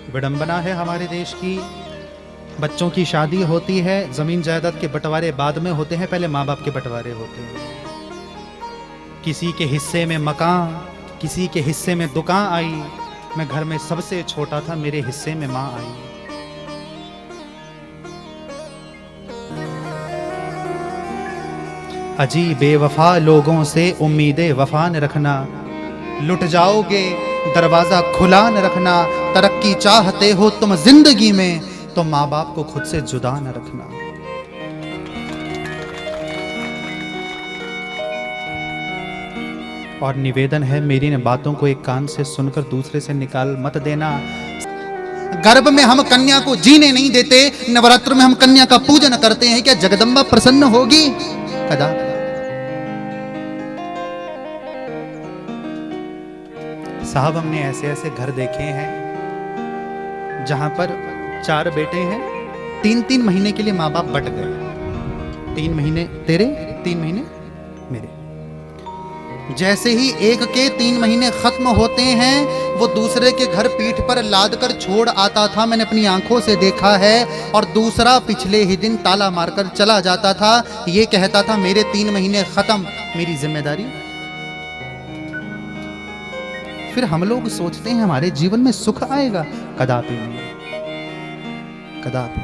विडंबना है हमारे देश की। बच्चों की शादी होती है, जमीन जायदाद के बंटवारे बाद में होते हैं, पहले माँ बाप के बंटवारे होते हैं। किसी के हिस्से में मकान, किसी के हिस्से में दुकान आई। मैं घर में सबसे छोटा था, मेरे हिस्से में माँ आई। अजी बेवफा लोगों से उम्मीदें वफा न रखना, लुट जाओगे दरवाजा खुला न रखना। तरक्की चाहते हो तुम जिंदगी में, तो माँ बाप को खुद से जुदा न रखना। और निवेदन है मेरी इन बातों को एक कान से सुनकर दूसरे से निकाल मत देना। गर्भ में हम कन्या को जीने नहीं देते, नवरात्र में हम कन्या का पूजन करते हैं, क्या जगदम्बा प्रसन्न होगी? कदा। साहब हमने ऐसे ऐसे घर देखे हैं जहां पर 4 बेटे हैं, 3-3 महीने के लिए माँ बाप बट गए। 3 महीने तेरे, 3 महीने मेरे। जैसे ही एक के 3 महीने खत्म होते हैं, वो दूसरे के घर पीठ पर लाद कर छोड़ आता था, मैंने अपनी आंखों से देखा है। और दूसरा पिछले ही दिन ताला मारकर चला जाता था, ये कहता था मेरे 3 महीने खत्म, मेरी जिम्मेदारी। फिर हम लोग सोचते हैं हमारे जीवन में सुख आएगा, कदापि नहीं, कदापि।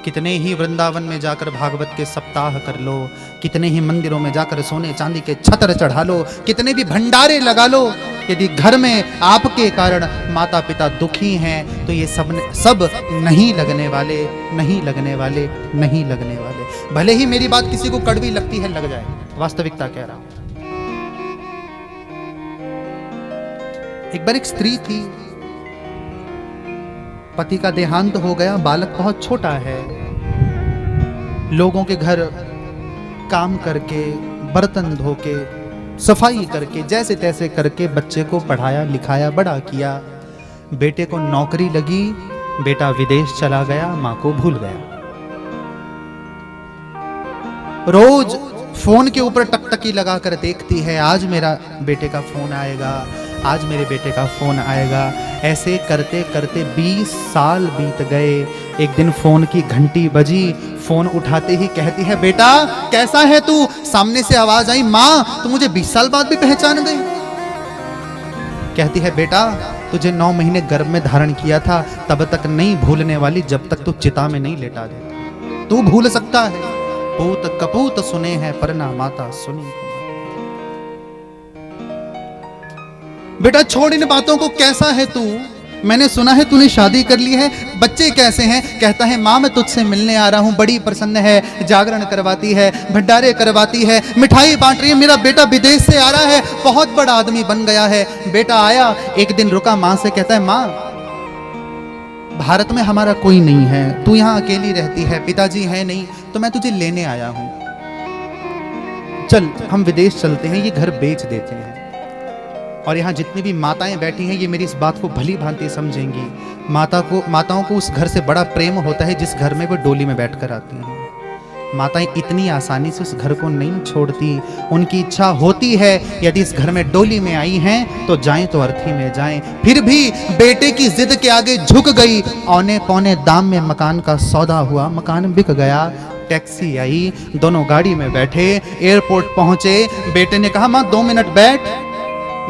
कितने ही वृंदावन में जाकर भागवत के सप्ताह कर लो, कितने ही मंदिरों में जाकर सोने चांदी के छत्र चढ़ा लो, कितने भी भंडारे लगा लो, यदि घर में आपके कारण माता पिता दुखी हैं, तो ये सब नहीं लगने वाले, नहीं लगने वाले, नहीं लगने वाले। भले ही मेरी बात किसी को कड़वी लगती है, लग जाए, वास्तविकता कह रहा हूं। एक बार एक स्त्री थी, पति का देहांत हो गया, बालक बहुत छोटा है। लोगों के घर काम करके, बर्तन धो के, सफाई करके, जैसे तैसे करके बच्चे को पढ़ाया लिखाया, बड़ा किया। बेटे को नौकरी लगी, बेटा विदेश चला गया, मां को भूल गया। रोज फोन के ऊपर टकटकी लगाकर देखती है, आज मेरा बेटे का फोन आएगा, आज मेरे बेटे का फोन आएगा। ऐसे करते करते 20 साल बीत गए। एक दिन फोन की घंटी बजी, फोन उठाते ही कहती है, बेटा कैसा है तू? सामने से आवाज आई, माँ तू मुझे 20 साल बाद भी पहचान गई? कहती है, बेटा तुझे 9 महीने गर्भ में धारण किया था, तब तक नहीं भूलने वाली जब तक तू चिता में नहीं लेटा देता। तू भूल सकता है, पूत कपूत सुने हैं पर ना माता सुनी। बेटा छोड़ इन बातों को, कैसा है तू? मैंने सुना है तूने शादी कर ली है, बच्चे कैसे हैं? कहता है, माँ मैं तुझसे मिलने आ रहा हूँ, बड़ी प्रसन्न है, जागरण करवाती है, भंडारे करवाती है, मिठाई बांट रही है। मेरा बेटा विदेश से आ रहा है, बहुत बड़ा आदमी बन गया है। बेटा आया, एक दिन रुका, माँ से कहता है, माँ भारत में हमारा कोई नहीं है, तू यहाँ अकेली रहती है, पिताजी है नहीं, तो मैं तुझे लेने आया हूँ। चल हम विदेश चलते हैं, ये घर बेच देते हैं। और यहाँ जितनी भी माताएं बैठी हैं, ये मेरी इस बात को भली भांति समझेंगी। माताओं को उस घर से बड़ा प्रेम होता है जिस घर में वो डोली में बैठकर आती हैं। माताएं इतनी आसानी से उस घर को नहीं छोड़ती। उनकी इच्छा होती है यदि इस घर में डोली में आई हैं तो जाएं तो अर्थी में जाएं। फिर भी बेटे की जिद के आगे झुक गई। औने पौने दाम में मकान का सौदा हुआ, मकान बिक गया। टैक्सी आई, दोनों गाड़ी में बैठे, एयरपोर्ट पहुंचे। बेटे ने कहा, माँ 2 मिनट बैठ,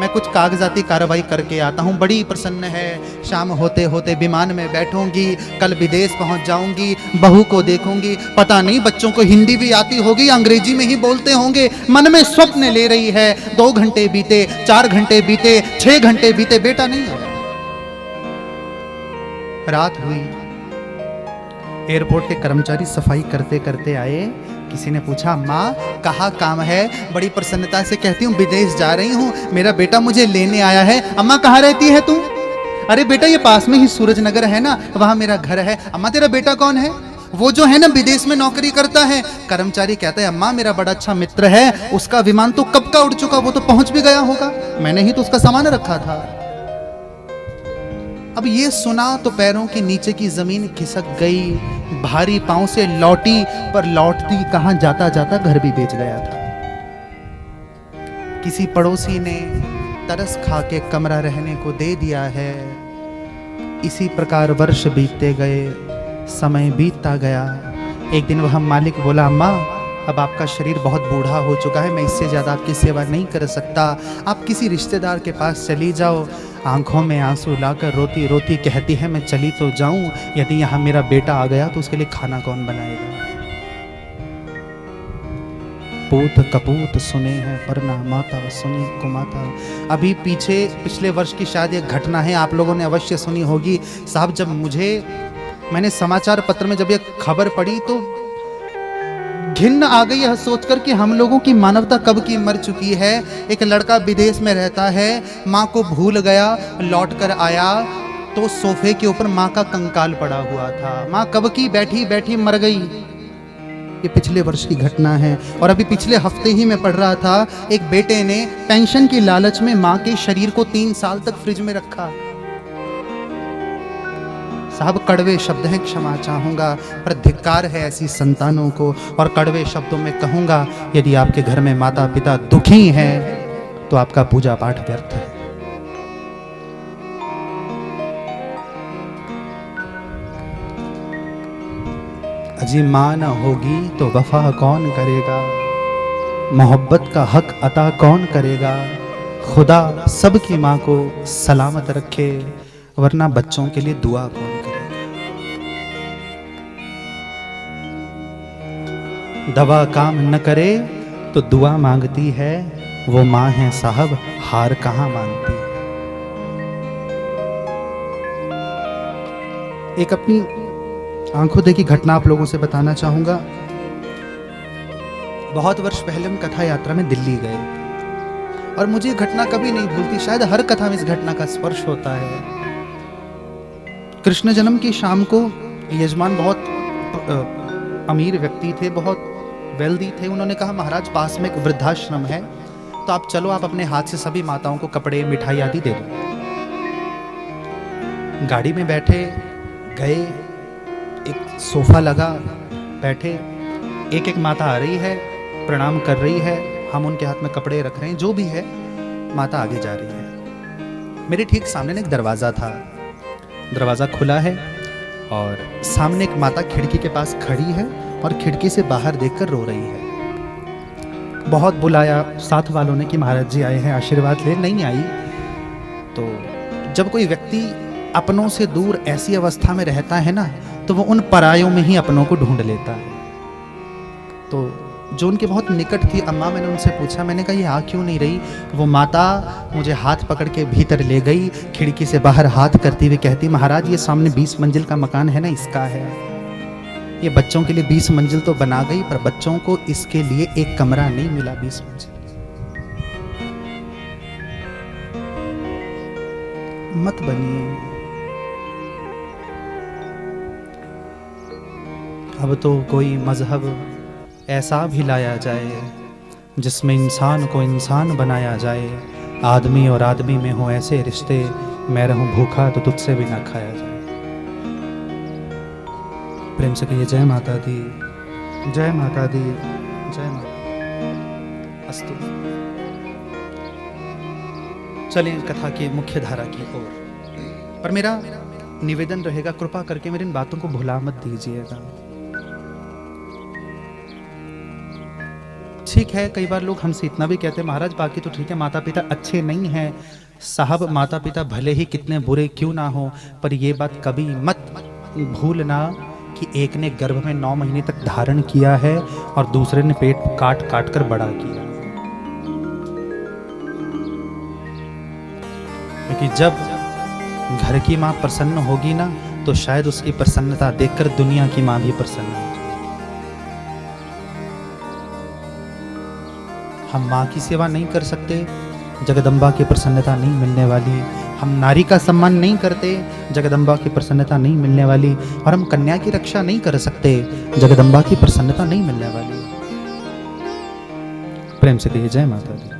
मैं कुछ कागजाती कार्रवाई करके आता हूँ। बड़ी प्रसन्न है, शाम होते होते विमान में बैठूंगी, कल विदेश पहुंच जाऊंगी, बहू को देखूंगी। पता नहीं बच्चों को हिंदी भी आती होगी, अंग्रेजी में ही बोलते होंगे। मन में स्वप्न ले रही है। 2 घंटे बीते, 4 घंटे बीते, 6 घंटे बीते, बेटा नहीं आया। रात हुई, एयरपोर्ट के कर्मचारी सफाई करते करते आए। किसी ने पूछा, माँ कहाँ काम है? बड़ी प्रसन्नता से कहती हूँ, विदेश जा रही हूँ, मेरा बेटा मुझे लेने आया है। अम्मा कहाँ रहती है तू? अरे बेटा ये पास में ही सूरज नगर है ना, वहाँ मेरा घर है। अम्मा तेरा बेटा कौन है? वो जो है ना विदेश में नौकरी करता है। कर्मचारी कहता है, अम्मा मेरा बड़ा अच्छा मित्र है, उसका विमान तो कब का उड़ चुका, वो तो पहुंच भी गया होगा, मैंने ही तो उसका सामान रखा था। अब ये सुना तो पैरों के नीचे की जमीन खिसक गई, भारी पांव से लौटी, पर लौटती कहां, जाता जाता घर भी बेच गया था। किसी पड़ोसी ने तरस खा के कमरा रहने को दे दिया है। इसी प्रकार वर्ष बीतते गए, समय बीतता गया। एक दिन वह मालिक बोला, अम्मा अब आपका शरीर बहुत बूढ़ा हो चुका है, मैं इससे ज़्यादा आपकी सेवा नहीं कर सकता, आप किसी रिश्तेदार के पास चली जाओ। आंखों में आंसू लाकर रोती रोती कहती है, मैं चली तो जाऊं, यदि यहाँ मेरा बेटा आ गया तो उसके लिए खाना कौन बनाएगा। पूत कपूत सुने हैं पर ना माता सुनी कुमाता। अभी पिछले वर्ष की शायद एक घटना है, आप लोगों ने अवश्य सुनी होगी। साहब जब मैंने समाचार पत्र में जब ये खबर पढ़ी तो घिन्न आ गई यह सोचकर कि हम लोगों की मानवता कब की मर चुकी है। एक लड़का विदेश में रहता है, माँ को भूल गया, लौट कर आया तो सोफे के ऊपर माँ का कंकाल पड़ा हुआ था। माँ कब की बैठी बैठी मर गई। ये पिछले वर्ष की घटना है। और अभी पिछले हफ्ते ही मैं पढ़ रहा था, एक बेटे ने पेंशन की लालच में माँ के शरीर को 3 साल तक फ्रिज में रखा। साहब कड़वे शब्द हैं, क्षमा चाहूँगा, पर धिक्कार है ऐसी संतानों को। और कड़वे शब्दों में कहूँगा, यदि आपके घर में माता पिता दुखी हैं तो आपका पूजा पाठ व्यर्थ है। अजी माँ न होगी तो वफा कौन करेगा, मोहब्बत का हक अता कौन करेगा। खुदा सबकी माँ को सलामत रखे, वरना बच्चों के लिए दुआ कौन करेगा। दवा काम न करे तो दुआ मांगती है, वो माँ है साहब हार कहाँ मानती है। एक अपनी आंखों देखी घटना आप लोगों से बताना चाहूंगा। बहुत वर्ष पहले हम कथा यात्रा में दिल्ली गए और मुझे घटना कभी नहीं भूलती। शायद हर कथा में इस घटना का स्पर्श होता है। कृष्ण जन्म की शाम को यजमान बहुत अमीर व्यक्ति थे, बहुत वेल्दी थे। उन्होंने कहा, महाराज पास में एक वृद्धाश्रम है, तो आप चलो, आप अपने हाथ से सभी माताओं को कपड़े मिठाई आदि दे दो। गाड़ी में बैठे गए, एक सोफा लगा, बैठे, एक एक माता आ रही है, प्रणाम कर रही है, हम उनके हाथ में कपड़े रख रहे हैं, जो भी है, माता आगे जा रही है। मेरे ठीक सामने एक दरवाज़ा था, दरवाज़ा खुला है और सामने एक माता खिड़की के पास खड़ी है और खिड़की से बाहर देखकर रो रही है। बहुत बुलाया साथ वालों ने कि महाराज जी आए हैं, आशीर्वाद ले, नहीं आई। तो जब कोई व्यक्ति अपनों से दूर ऐसी अवस्था में रहता है ना, तो वो उन परायों में ही अपनों को ढूंढ लेता है। तो जो उनके बहुत निकट थी अम्मा, मैंने उनसे पूछा, मैंने कहा ये आ क्यों नहीं रही। वो माता मुझे हाथ पकड़ के भीतर ले गई, खिड़की से बाहर हाथ करती हुई कहती, महाराज ये सामने 20 मंजिल का मकान है ना, इसका है। ये बच्चों के लिए 20 मंजिल तो बना गई, पर बच्चों को इसके लिए एक कमरा नहीं मिला 20 मंजिल। मत बनिए। अब तो कोई मजहब ऐसा भी लाया जाए जिसमें इंसान को इंसान बनाया जाए। आदमी और आदमी में हो ऐसे रिश्ते, मैं रहूं भूखा तो तुझसे भी ना खाया जाए। प्रेम से कहिए जय माता दी, जय माता दी, जय माता अस्तु। चलिए कथा की मुख्य धारा की ओर। पर मेरा निवेदन रहेगा, कृपा करके मेरी इन बातों को भुला मत दीजिएगा। ठीक है, कई बार लोग हमसे इतना भी कहते हैं, महाराज बाकी तो ठीक है, माता पिता अच्छे नहीं हैं। साहब माता पिता भले ही कितने बुरे क्यों ना हो, पर ये बात कभी मत भूलना कि एक ने गर्भ में 9 महीने तक धारण किया है और दूसरे ने पेट काट काट कर बड़ा किया। क्योंकि जब घर की माँ प्रसन्न होगी ना, तो शायद उसकी प्रसन्नता देखकर दुनिया की माँ भी प्रसन्न होगी। हम माँ की सेवा नहीं कर सकते, जगदम्बा की प्रसन्नता नहीं मिलने वाली। हम नारी का सम्मान नहीं करते, जगदम्बा की प्रसन्नता नहीं मिलने वाली। और हम कन्या की रक्षा नहीं कर सकते, जगदम्बा की प्रसन्नता नहीं मिलने वाली। प्रेम से कहिए जय माता दी।